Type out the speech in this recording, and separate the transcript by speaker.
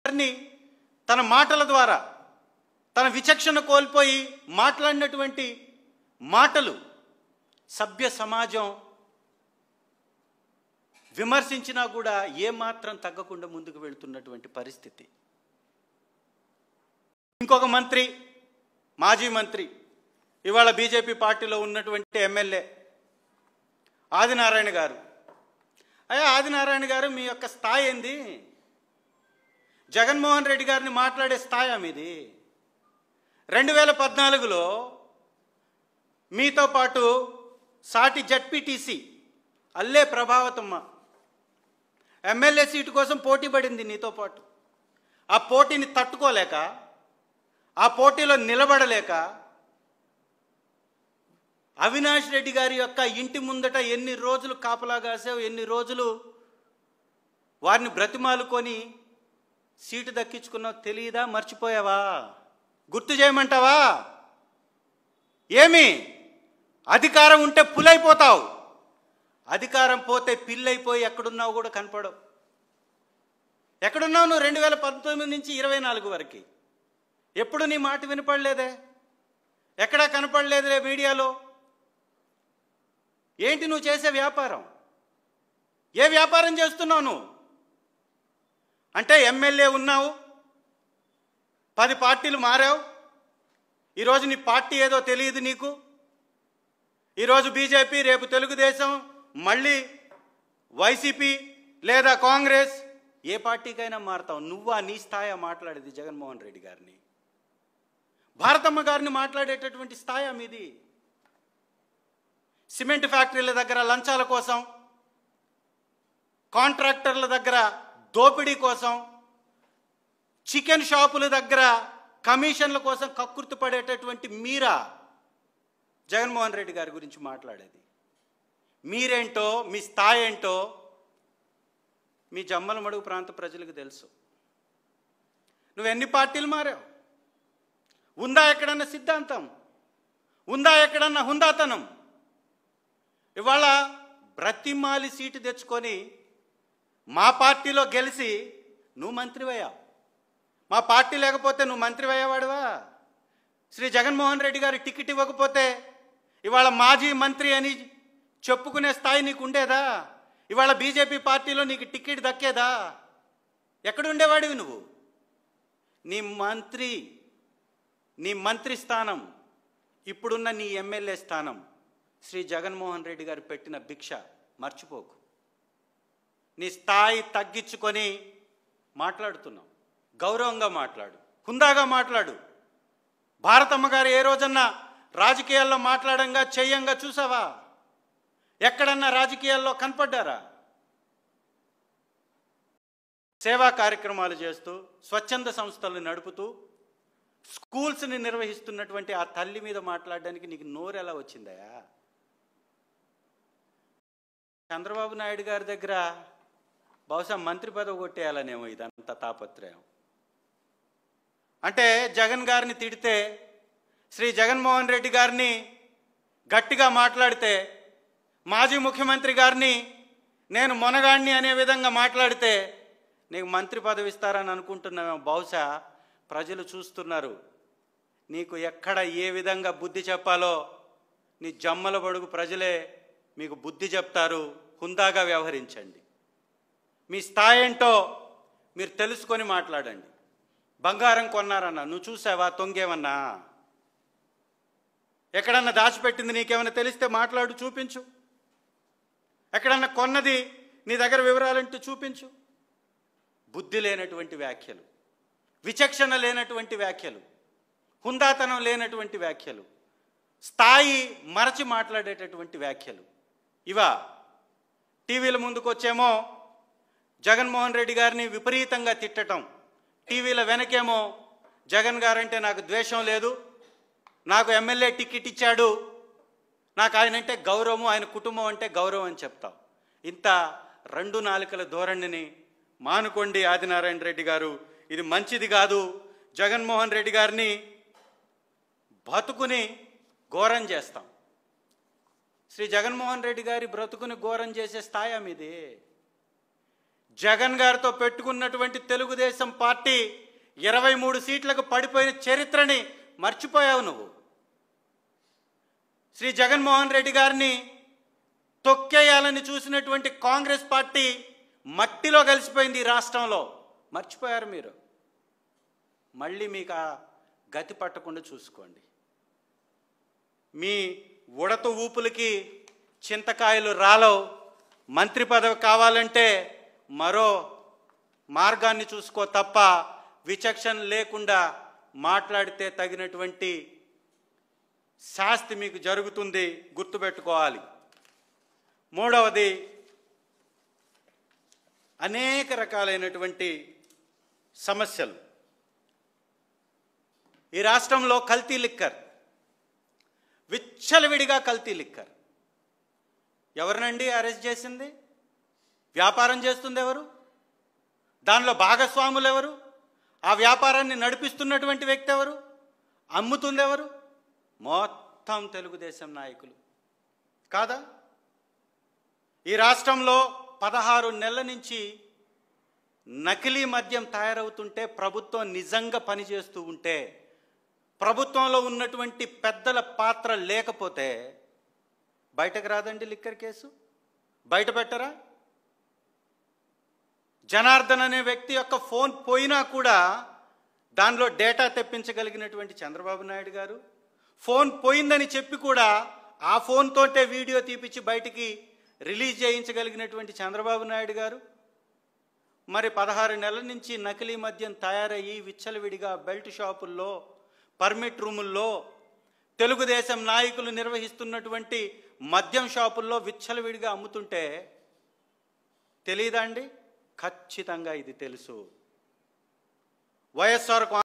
Speaker 1: గారిని తన మాటల ద్వారా తన విచక్షణ కోల్పోయి మాట్లాడినటువంటి మాటలు సభ్య సమాజం విమర్శించినా కూడా ఏమాత్రం తగ్గకుండా ముందుకు వెళ్తున్నటువంటి పరిస్థితి. ఇంకొక మంత్రి, మాజీ మంత్రి, ఇవాళ బీజేపీ పార్టీలో ఉన్నటువంటి ఎమ్మెల్యే ఆదినారాయణ గారు. అయ్యా ఆదినారాయణ గారు, మీ యొక్క స్థాయి ఏంది? జగన్మోహన్ రెడ్డి గారిని మాట్లాడే స్థాయి మీది. 2014లో మీతో పాటు సాటి జడ్పీటీసీ అల్లే ప్రభావతమ్మ ఎమ్మెల్యే సీటు కోసం పోటీ పడింది నీతో పాటు. ఆ పోటీని తట్టుకోలేక, ఆ పోటీలో నిలబడలేక అవినాష్ రెడ్డి గారి యొక్క ఇంటి ముందట ఎన్ని రోజులు కాపలా కాసావు, ఎన్ని రోజులు వారిని బ్రతిమాలుకొని సీటు దక్కించుకున్నావు తెలియదా? మర్చిపోయావా? గుర్తు చేయమంటావా? ఏమి అధికారం ఉంటే పులైపోతావు, అధికారం పోతే పిల్లైపోయి ఎక్కడున్నావు కూడా కనపడవు. ఎక్కడున్నావు నువ్వు 2019 నుంచి 24 వరకు? ఎప్పుడు నీ మాట వినపడలేదే, ఎక్కడా కనపడలేదులే మీడియాలో. ఏంటి నువ్వు చేసే వ్యాపారం? ఏ వ్యాపారం చేస్తున్నావు నువ్వు? అంటే ఎమ్మెల్యే ఉన్నావు, 10 పార్టీలు మారావు, ఈరోజు నీ పార్టీ ఏదో తెలియదు నీకు. ఈరోజు బీజేపీ, రేపు తెలుగుదేశం, మళ్ళీ వైసీపీ లేదా కాంగ్రెస్, ఏ పార్టీకైనా మారుతావు. నువ్వా? నీ స్థాయి మాట్లాడేది జగన్మోహన్ రెడ్డి గారిని, భారతమ్మ గారిని మాట్లాడేటటువంటి స్థాయి మీది. సిమెంట్ ఫ్యాక్టరీల దగ్గర లంచాల కోసం, కాంట్రాక్టర్ల దగ్గర దోపిడీ కోసం, చికెన్ షాపుల దగ్గర కమిషన్ల కోసం కక్కుర్తి పడేటటువంటి మీరా జగన్మోహన్ రెడ్డి గారి గురించి మాట్లాడేది? మీరేంటో, మీ స్థాయి ఏంటో మీ జమ్మలమడుగు ప్రాంత ప్రజలకు తెలుసు. నువ్వు ఎన్ని పార్టీలు మారావు? ఉందా ఎక్కడన్నా సిద్ధాంతం? ఉందా ఎక్కడన్నా హుందాతనం? ఇవాళ బ్రతిమాలి సీటు తెచ్చుకొని మా పార్టీలో గెలిచి నువ్వు మంత్రివయ్యావు. మా పార్టీ లేకపోతే నువ్వు మంత్రివయ్యేవాడువా? శ్రీ జగన్మోహన్ రెడ్డి గారి టికెట్ ఇవ్వకపోతే ఇవాళ మాజీ మంత్రి అని చెప్పుకునే స్థాయి నీకు ఉండేదా? ఇవాళ బీజేపీ పార్టీలో నీకు టికెట్ దక్కేదా? ఎక్కడ ఉండేవాడివి నువ్వు? నీ మంత్రి స్థానం, ఇప్పుడున్న నీ ఎమ్మెల్యే స్థానం శ్రీ జగన్మోహన్ రెడ్డి గారు పెట్టిన భిక్ష, మర్చిపోకు. నీ స్థాయి తగ్గించుకొని మాట్లాడుతున్నావు. గౌరవంగా మాట్లాడు, హుందాగా మాట్లాడు. భారతమ్మ గారు ఏ రోజన్నా రాజకీయాల్లో మాట్లాడంగా చెయ్యంగా చూసావా? ఎక్కడన్నా రాజకీయాల్లో కనపడ్డారా? సేవా కార్యక్రమాలు చేస్తూ, స్వచ్ఛంద సంస్థలు నడుపుతూ, స్కూల్స్ని నిర్వహిస్తున్నటువంటి ఆ తల్లి మీద మాట్లాడడానికి నీకు నోరు ఎలా వచ్చిందయా? చంద్రబాబు నాయుడు గారి దగ్గర బహుశా మంత్రి పదవి కొట్టేయాలనేమో ఇదంతా తాపత్రయం. అంటే జగన్ గారిని తిడితే, శ్రీ జగన్మోహన్ రెడ్డి గారిని గట్టిగా మాట్లాడితే, మాజీ ముఖ్యమంత్రి గారిని నేను మొనగాడిని అనే విధంగా మాట్లాడితే నీకు మంత్రి పదవి ఇస్తారని అనుకుంటున్నామేమో. బహుశా ప్రజలు చూస్తున్నారు, నీకు ఎక్కడ ఏ విధంగా బుద్ధి చెప్పాలో నీ జమ్మల బడుగు ప్రజలే మీకు బుద్ధి చెప్తారు. హుందాగా వ్యవహరించండి. మీ స్థాయి ఏంటో మీరు తెలుసుకొని మాట్లాడండి. బంగారం కొన్నారన్నా, నువ్వు చూసావా? తొంగేమన్నా? ఎక్కడన్నా దాచిపెట్టింది నీకేమైనా తెలిస్తే మాట్లాడు, చూపించు. ఎక్కడన్నా కొన్నది నీ దగ్గర వివరాలంటూ చూపించు. బుద్ధి లేనటువంటి వ్యాఖ్యలు, విచక్షణ లేనటువంటి వ్యాఖ్యలు, హుందాతనం లేనటువంటి వ్యాఖ్యలు, స్థాయి మరచి మాట్లాడేటటువంటి వ్యాఖ్యలు ఇవా. టీవీల ముందుకు వచ్చేమో జగన్మోహన్ రెడ్డి గారిని విపరీతంగా తిట్టడం, టీవీల వెనకేమో జగన్ గారంటే నాకు ద్వేషం లేదు, నాకు ఎమ్మెల్యే టికెట్ ఇచ్చాడు, నాకు ఆయన అంటే గౌరవం, ఆయన కుటుంబం అంటే గౌరవం అని చెప్తాం. ఇంత 2 నాలుకల ధోరణిని మానుకోండి ఆదినారాయణ రెడ్డి గారు. ఇది మంచిది కాదు. జగన్మోహన్ రెడ్డి గారిని బతుకుని ఘోరం చేస్తాం. శ్రీ జగన్మోహన్ రెడ్డి గారి బ్రతుకుని ఘోరం చేసే స్థాయి మీది. జగన్ గారితో పెట్టుకున్నటువంటి తెలుగుదేశం పార్టీ 23 సీట్లకు పడిపోయిన చరిత్రని మర్చిపోయావు నువ్వు. శ్రీ జగన్మోహన్ రెడ్డి గారిని తొక్కేయాలని చూసినటువంటి కాంగ్రెస్ పార్టీ మట్టిలో కలిసిపోయింది ఈ రాష్ట్రంలో. మర్చిపోయారు మీరు. మళ్ళీ మీకు ఆ గతి పట్టకుండా చూసుకోండి. మీ ఉడత ఊపులకి చింతకాయలు రాలవు. మంత్రి పదవి కావాలంటే మరో మార్గాన్ని చూసుకో తప్ప విచక్షణ లేకుండా మాట్లాడితే తగినటువంటి శాస్తి మీకు జరుగుతుంది, గుర్తుపెట్టుకోవాలి. మూడవది, అనేక రకాలైనటువంటి సమస్యలు. ఈ రాష్ట్రంలో కల్తీ లిక్కర్, విచ్చలవిడిగా కల్తీ లిక్కర్. ఎవరినండి అరెస్ట్ చేసింది? వ్యాపారం చేస్తుంది ఎవరు? దానిలో భాగస్వాములు ఎవరు? ఆ వ్యాపారాన్ని నడిపిస్తున్నటువంటి వ్యక్తి ఎవరు? అమ్ముతుంది ఎవరు? మొత్తం తెలుగుదేశం నాయకులు కాదా? ఈ రాష్ట్రంలో 16 నెలల నుంచి నకిలీ మద్యం తయారవుతుంటే ప్రభుత్వం నిజంగా పనిచేస్తూ ఉంటే, ప్రభుత్వంలో ఉన్నటువంటి పెద్దల పాత్ర లేకపోతే బయటకు రాదండి లిక్కర్ కేసు? బయట పెట్టరా? జనార్దన్ అనే వ్యక్తి యొక్క ఫోన్ పోయినా కూడా దానిలో డేటా తెప్పించగలిగినటువంటి చంద్రబాబు నాయుడు గారు, ఫోన్ పోయిందని చెప్పి కూడా ఆ ఫోన్తోటే వీడియో తీపిచ్చి బయటికి రిలీజ్ చేయించగలిగినటువంటి చంద్రబాబు నాయుడు గారు, మరి 16 నెలల నుంచి నకిలీ మద్యం తయారయ్యి విచ్చలవిడిగా బెల్ట్ షాపుల్లో, పర్మిట్ రూముల్లో, తెలుగుదేశం నాయకులు నిర్వహిస్తున్నటువంటి మద్యం షాపుల్లో విచ్చలవిడిగా అమ్ముతుంటే తెలియదా అండి? ఖచ్చితంగా ఇది తెలుసు. వైఎస్ఆర్